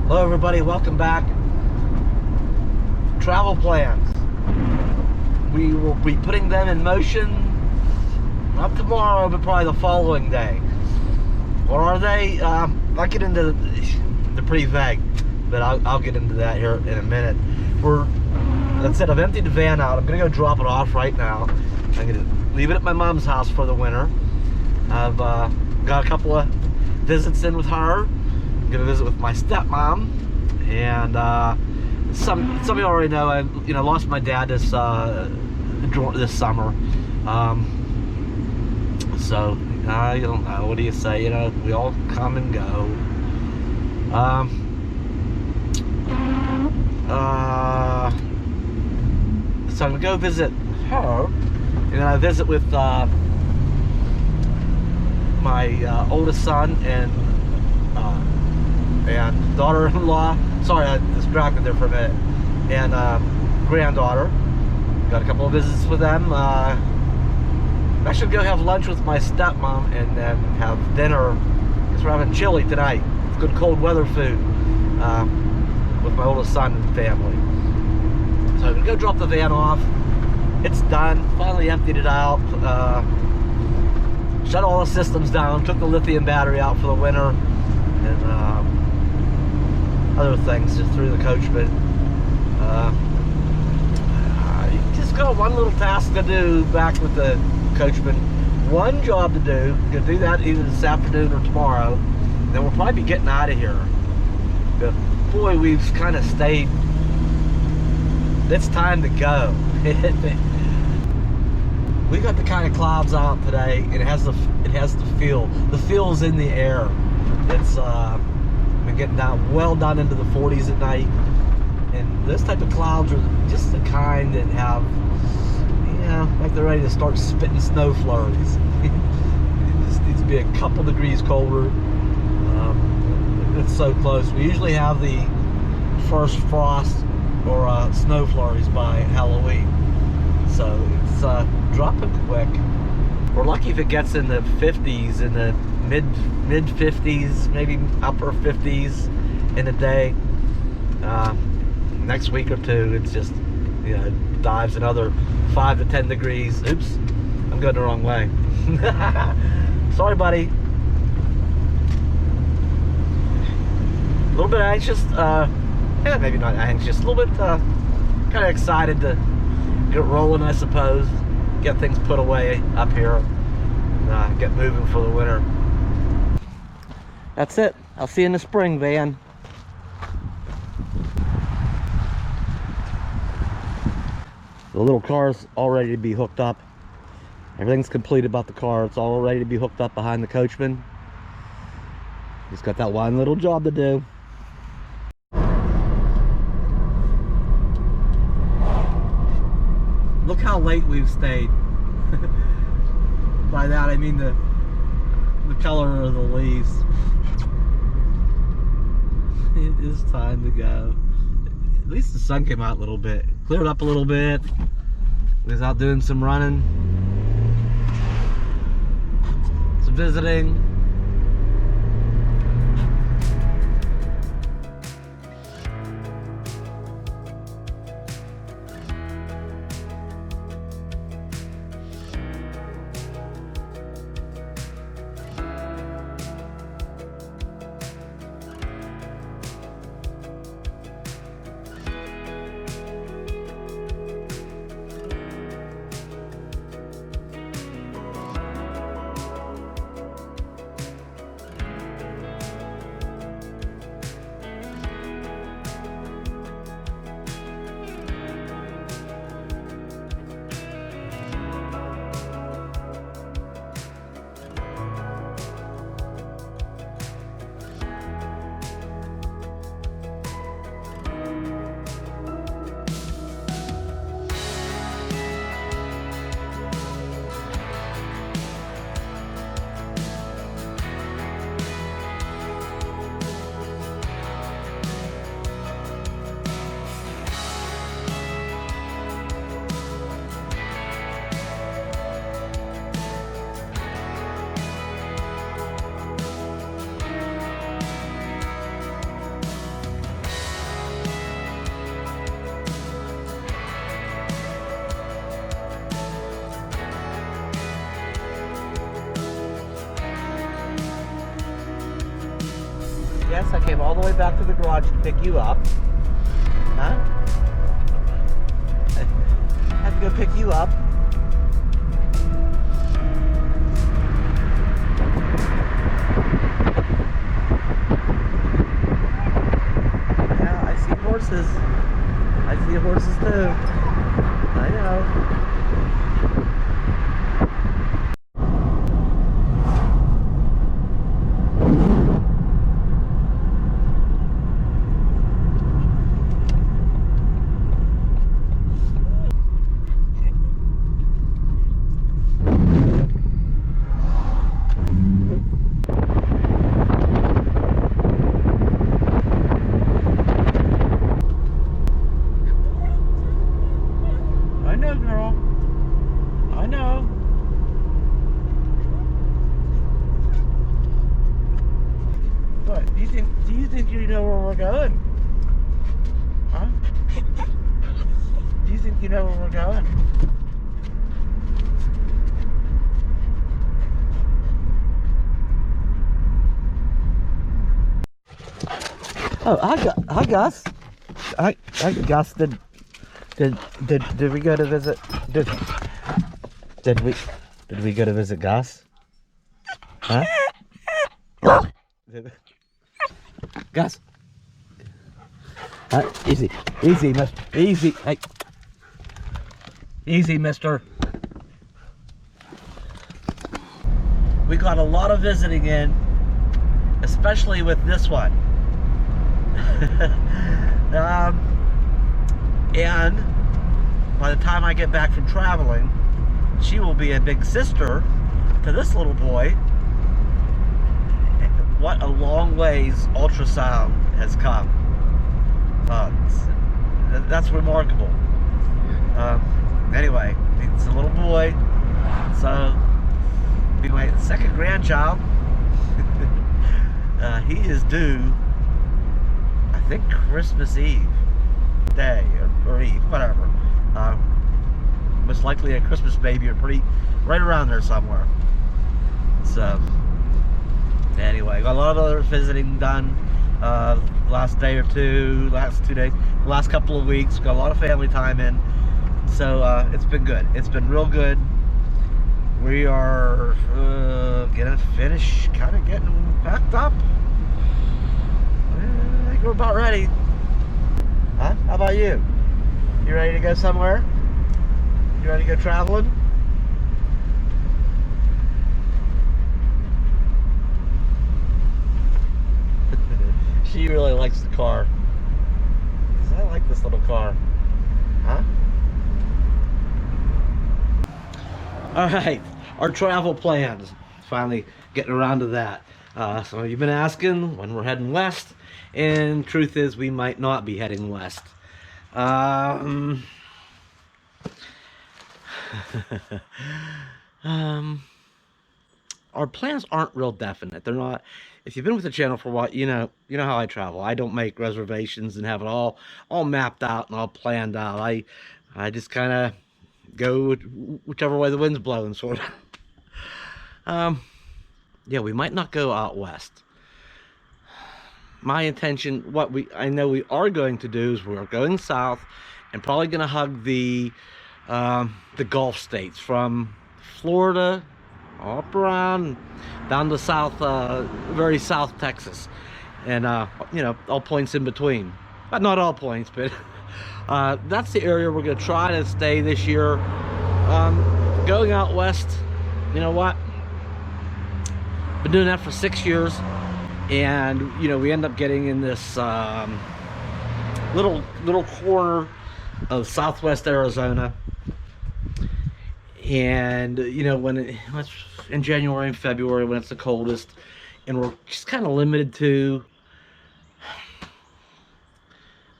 Hello everybody, welcome back. Travel plans. We will be putting them in motion not tomorrow, but probably the following day. Or are they? I'll get into the pretty vague, but I'll get into that here in a minute. That's it, I've emptied the van out. I'm gonna go drop it off right now. I'm gonna leave it at my mom's house for the winter. I've got a couple of visits in with her. I'm gonna visit with my stepmom, and some of you already know I lost my dad this summer. So I don't know. What do you say? We all come and go. So I'm gonna go visit her, and then I visit with my oldest son and daughter-in-law. Sorry, I distracted there for a minute. And granddaughter. Got a couple of visits with them. I'm actually gonna go have lunch with my stepmom and then have dinner. I guess we're having chili tonight. It's good cold weather food with my oldest son and family. So I'm gonna go drop the van off. It's done. Finally emptied it out. Shut all the systems down. Took the lithium battery out for the winter. And other things just through the Coachman. I just got one little task to do back with the Coachman. One job to do. I'm gonna do that either this afternoon or tomorrow. Then we'll probably be getting out of here. But boy, we've kind of stayed. It's time to go. We got the kind of clouds out today. It has the feel. The feel's in the air. It's been getting well down into the 40s at night, and this type of clouds are just the kind that have, like they're ready to start spitting snow flurries. It just needs to be a couple degrees colder. It's so close. We usually have the first frost or snow flurries by Halloween, so it's dropping quick. We're lucky if it gets in the 50s, in the mid 50s, maybe upper 50s in a day. Next week or two, it's just dives another 5 to 10 degrees. Oops, I'm going the wrong way. Sorry, buddy. A little bit anxious. Maybe not anxious. A little bit kind of excited to get rolling, I suppose. Get things put away up here. And, get moving for the winter. That's it. I'll see you in the spring, van. The little car's all ready to be hooked up. Everything's complete about the car. It's all ready to be hooked up behind the Coachman. Just got that one little job to do. Look how late we've stayed. By that I mean the color of the leaves. It is time to go. At least the sun came out a little bit. Cleared up a little bit. We was out doing some running. Some visiting. all the way back to the garage to pick you up. Huh? I have to go pick you up. Yeah, I see horses. I see horses too. I know. Do you think you know where we're going? Huh? Do you think you know where we're going? Oh, hi Gus. Hi Gus. Did we go to visit? Did we go to visit Gus? Huh? Gus. Easy, easy, hey, easy, mister. We got a lot of visiting in, especially with this one. And by the time I get back from traveling, she will be a big sister to this little boy. What a long ways ultrasound has come. That's remarkable. Anyway, it's a little boy, so be my second grandchild. He is due, I think, Christmas Eve day or Eve, whatever. Most likely a Christmas baby, or right around there somewhere. So anyway, got a lot of other visiting done last day or two, last 2 days, last couple of weeks. Got a lot of family time in, so it's been good. It's been real good. We are gonna finish, kind of getting packed up. I think we're about ready. Huh? How about you? You ready to go somewhere? You ready to go traveling? She really likes the car. I like this little car. Huh? Alright, our travel plans. Finally getting around to that. So you've been asking when we're heading west, and truth is we might not be heading west. Our plans aren't real definite. They're not. If you've been with the channel for a while, you know how I travel. I don't make reservations and have it all mapped out and all planned out. I just kind of go whichever way the wind's blowing, sort of. Yeah, we might not go out west. My intention, I know we are going to do, is we're going south and probably going to hug the Gulf states, from Florida up around down to south, very south Texas, and all points in between, but not all points, but that's the area we're going to try to stay this year. Going out west, you know what, been doing that for 6 years, and we end up getting in this little corner of southwest Arizona. And when it's in January and February, when it's the coldest, and we're just kind of limited to,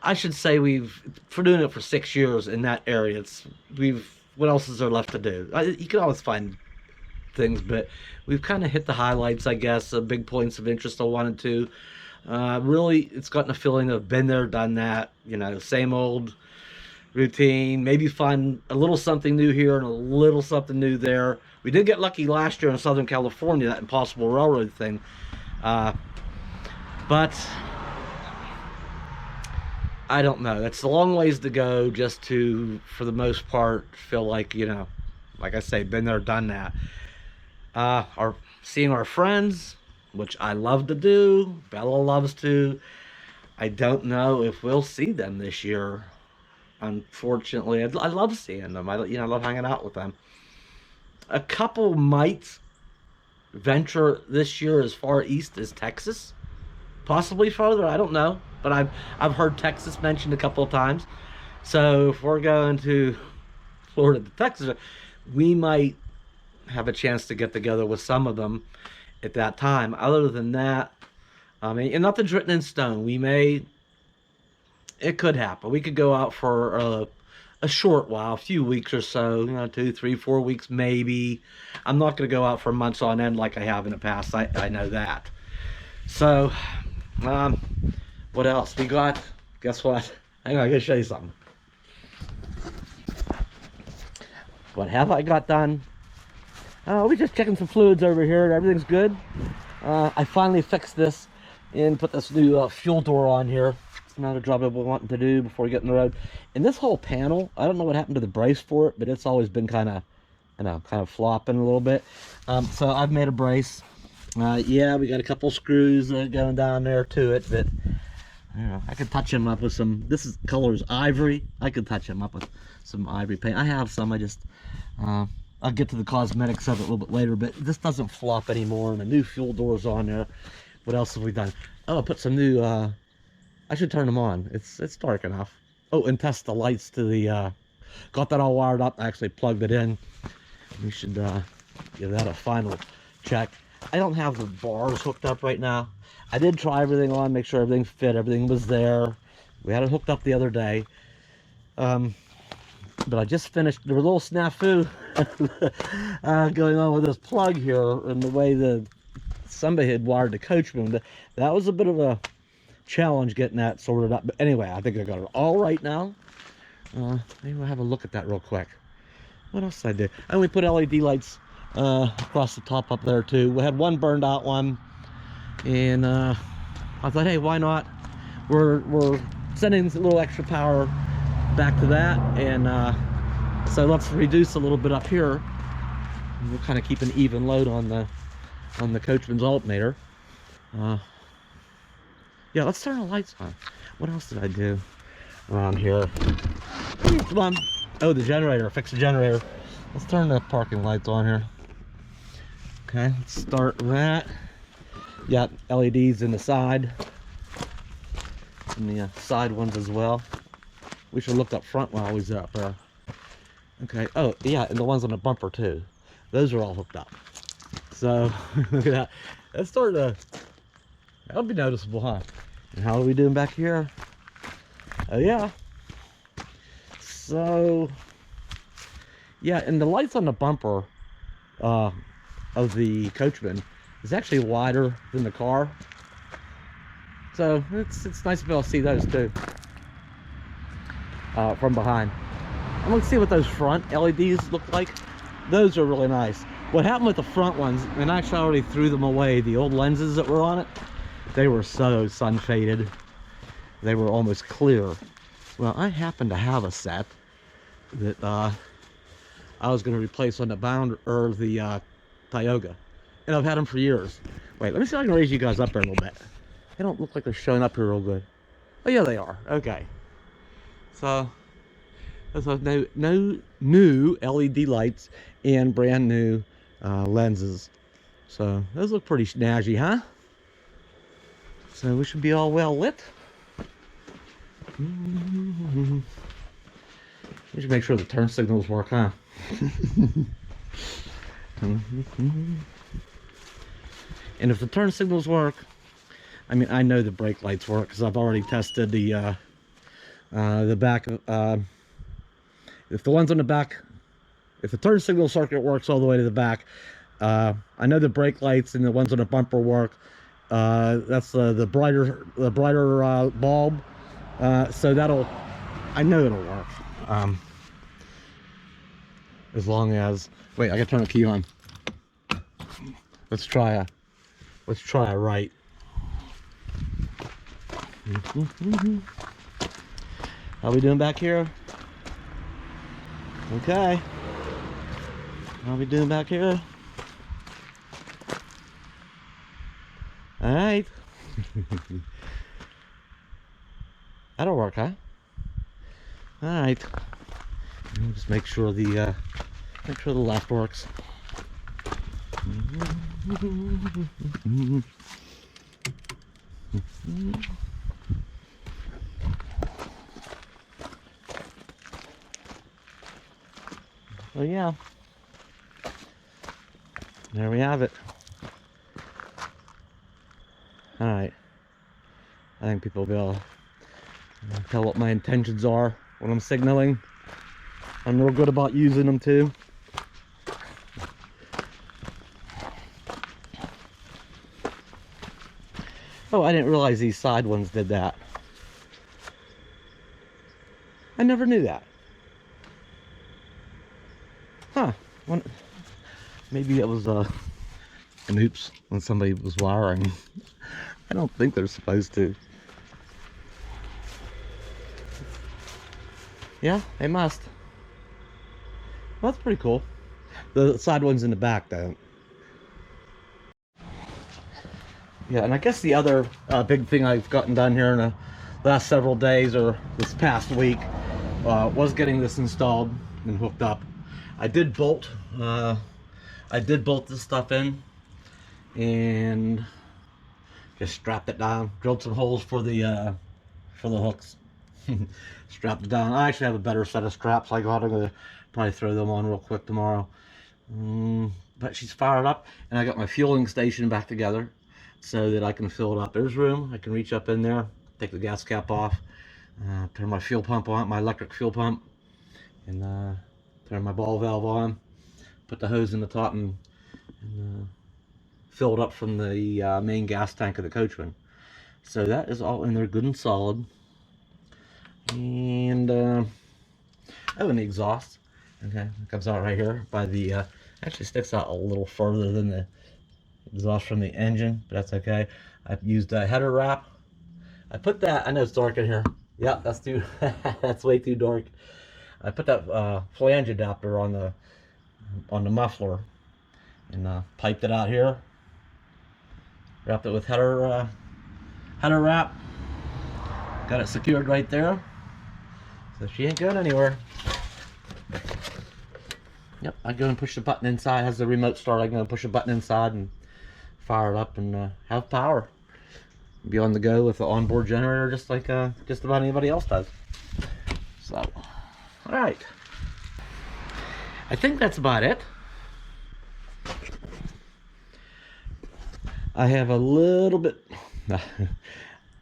I should say, for doing it for 6 years in that area, what else is there left to do? You can always find things, but we've kind of hit the highlights, I guess, the big points of interest I wanted to. Really, it's gotten a feeling of been there, done that, same old routine. Maybe find a little something new here and a little something new there. We did get lucky last year in Southern California, that Impossible Railroad thing, but I don't know. It's a long ways to go just to, for the most part, feel like, you know, like I say, been there, done that. Our seeing our friends, which I love to do, Bella loves to. I don't know if we'll see them this year. Unfortunately, I love seeing them. I love hanging out with them. A couple might venture this year as far east as Texas, possibly further. I don't know, but I've heard Texas mentioned a couple of times. So if we're going to Florida to Texas, we might have a chance to get together with some of them at that time. Other than that, I mean, and nothing's written in stone. It could happen. We could go out for a short while, a few weeks or so, 2, 3, 4 weeks maybe. I'm not going to go out for months on end like I have in the past. I know that. So, um, what else we got? Guess what? Hang on, I gotta show you something. What have I got done? We're just checking some fluids over here. Everything's good. I finally fixed this and put this new fuel door on here. It's another job I've been wanting to do before we get on the road. And this whole panel, I don't know what happened to the brace for it, but it's always been kind of flopping a little bit. So I've made a brace. Yeah, we got a couple screws going down there to it, but I could touch them up with some. This color is ivory. I could touch them up with some ivory paint. I have some. I'll get to the cosmetics of it a little bit later, but this doesn't flop anymore, and the new fuel door's on there. What else have we done? Oh, I put some new, I should turn them on. It's dark enough. Oh, and test the lights to the, got that all wired up. I actually plugged it in. We should give that a final check. I don't have the bars hooked up right now. I did try everything on, make sure everything fit, everything was there. We had it hooked up the other day. But I just finished, there was a little snafu going on with this plug here and the way somebody had wired the Coachman. That was a bit of a challenge getting that sorted up. But anyway, I think I got it all right now. Maybe we'll have a look at that real quick. What else did I do? I only put LED lights across the top up there too. We had one burned out one. And I thought, hey, why not? We're sending a little extra power back to that, and so let's reduce a little bit up here. We'll kind of keep an even load on the Coachman's alternator. Yeah, let's turn the lights on. What else did I do around here? Come on. Oh, the generator. Fix the generator. Let's turn the parking lights on here. Okay, let's start with that. Got LEDs in the side, and the side ones as well. We should look up front while I was up there. Okay. Oh yeah, and the ones on the bumper too. Those are all hooked up. So look at that. That's starting to. That'll be noticeable, huh? And how are we doing back here? Oh yeah. So yeah, and the lights on the bumper of the Coachman is actually wider than the car. So it's nice to be able to see those too. From behind. And let's see what those front LEDs look like. Those are really nice. What happened with the front ones, and actually I already threw them away, the old lenses that were on it, they were so sun faded. They were almost clear. Well, I happen to have a set that I was going to replace on the the Tioga. And I've had them for years. Wait, let me see if I can raise you guys up there a little bit. They don't look like they're showing up here real good. Oh yeah, they are. Okay. So there's no new LED lights and brand new lenses. So those look pretty snazzy, huh? So we should be all well lit. We should make sure the turn signals work, huh? And if the turn signals work, I mean, I know the brake lights work because I've already tested the back. If the ones on the back, if the turn signal circuit works all the way to the back, I know the brake lights and the ones on the bumper work. That's the brighter bulb. So I know it'll work. As long as, wait, I gotta turn the key on. Let's try a right. How we doing back here? Okay. How we doing back here? All right. That'll work, huh? All right. Just make sure the left works. Well, yeah. There we have it. All right. I think people will be able to tell what my intentions are when I'm signaling. I'm real good about using them too. Oh, I didn't realize these side ones did that. I never knew that. Huh. Maybe it was an oops when somebody was wiring. I don't think they're supposed to. Yeah, they must. Well, that's pretty cool. The side ones in the back don't. Yeah, and I guess the other big thing I've gotten done here in the last several days or this past week was getting this installed and hooked up. I did bolt this stuff in and just strapped it down. Drilled some holes for the hooks. Strapped it down. I actually have a better set of straps. I'm gonna probably throw them on real quick tomorrow. But she's fired up, and I got my fueling station back together so that I can fill it up. There's room. I can reach up in there, take the gas cap off, turn my fuel pump on, my electric fuel pump, and turn my ball valve on, put the hose in the top, and fill it up from the main gas tank of the Coachman. So that is all in there good and solid. And oh, and the exhaust, okay, it comes out right here by the actually sticks out a little further than the exhaust from the engine, but that's okay. I've used a header wrap. I put that, I know it's dark in here. Yeah, that's too that's way too dark. I put that flange adapter on the muffler and piped it out here. Wrapped it with header wrap. Got it secured right there, so she ain't going anywhere. Yep, I go and push the button inside. It has the remote start. I go and push a button inside and fire it up and have power. Be on the go with the onboard generator, just like just about anybody else does. So, all right. I think that's about it. I have a little bit.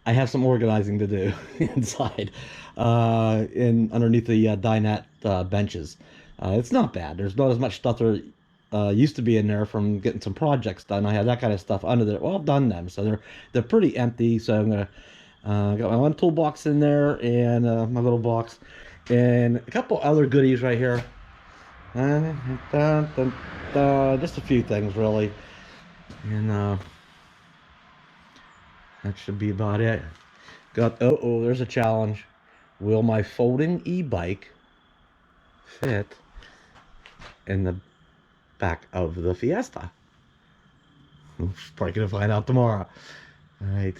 I have some organizing to do inside, underneath the dinette benches. It's not bad. There's not as much stuff there used to be in there from getting some projects done. I had that kind of stuff under there. Well, I've done them, so they're pretty empty. So I'm gonna got my one toolbox in there and my little box, and a couple other goodies right here. Just a few things really, and that should be about it. Got there's a challenge. Will my folding e-bike fit in the back of the Fiesta? I'm probably gonna find out tomorrow. All right.